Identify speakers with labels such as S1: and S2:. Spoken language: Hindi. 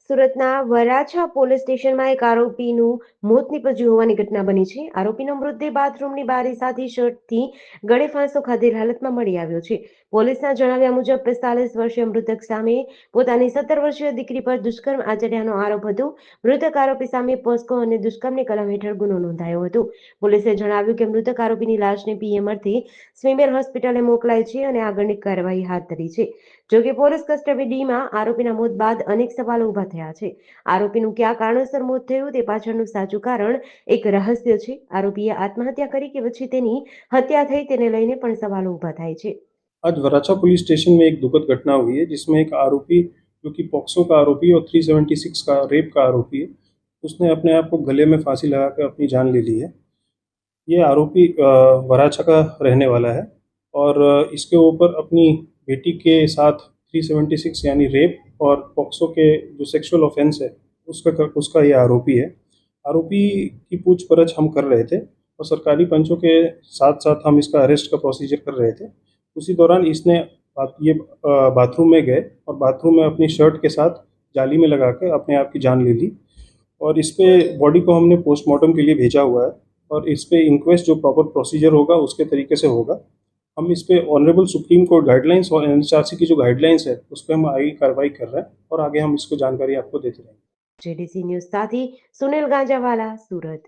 S1: સુરતના વરાછા પોલીસ સ્ટેશનમાં એક આરોપીનું મોત નીપજ્યું હોવાની ઘટના બની છે. આરોપીનો મૃતદેહ બાથરૂમની બારી સાથે શર્ટથી ગળે ફાંસો ખાધેલ હાલતમાં મળી આવ્યો છે. પોલીસના જણાવ્યા મુજબ 45 વર્ષીય મૃતક સામે પોતાની 17 વર્ષીય દીકરી પર દુષ્કર્મ આચર્યાનો આરોપ હતો. મૃતક આરોપી સામે પોસ્કો અને દુષ્કર્મની કલમ હેઠળ ગુનો નોંધાયો હતો. પોલીસે જણાવ્યું કે મૃતક આરોપીની લાશને પીએમ અર્થે સ્વીમેર હોસ્પિટલે મોકલાઈ છે અને આગળની કાર્યવાહી હાથ ધરી છે. જોકે પોલીસ કસ્ટડીમાં આરોપીના મોત બાદ અનેક સવાલો ઉભા થયા છે. આરોપીનું કયા કારણોસર મોત થયું તે પાછળનું સાચું કારણ એક રહસ્ય છે. આરોપીએ आत्महत्या કરી કે પછી તેની हत्या થઈ તેને લઈને પણ સવાलो ઉભા થાય છે.
S2: आज वराछा पुलिस स्टेशन में एक दुखद घटना हुई है जिसमें एक आरोपी जो कि पॉक्सो का आरोपी और 376 का रेप का आरोपी है, उसने अपने आप को गले में फांसी लगाकर अपनी जान ले ली है। ये आरोपी वराछा का रहने वाला है और इसके ऊपर अपनी बेटी के साथ 376 यानी रेप और पॉक्सो के जो सेक्सुअल ऑफेंस है उसका ये आरोपी है। आरोपी की पूछपरछ हम कर रहे थे और सरकारी पंचों के साथ साथ हम इसका अरेस्ट का प्रोसीजर कर रहे थे। उसी दौरान इसने बाथरूम में गए और बाथरूम में अपनी शर्ट के साथ जाली में लगा कर अपने आप की जान ले ली और इस पे बॉडी को हमने पोस्टमार्टम के लिए भेजा हुआ है और इस पे इंक्वेस्ट जो प्रॉपर प्रोसीजर होगा उसके तरीके से होगा। हम इस पे ऑनरेबल सुप्रीम कोर्ट गाइडलाइंस और एनएचआरसी की जो गाइडलाइंस है उस पर हम आगे कार्रवाई कर रहे हैं और आगे हम इसको जानकारी आपको देते रहेंगे।
S1: जेडीसी न्यूज साथी सुनील गांजावाला, सूरत।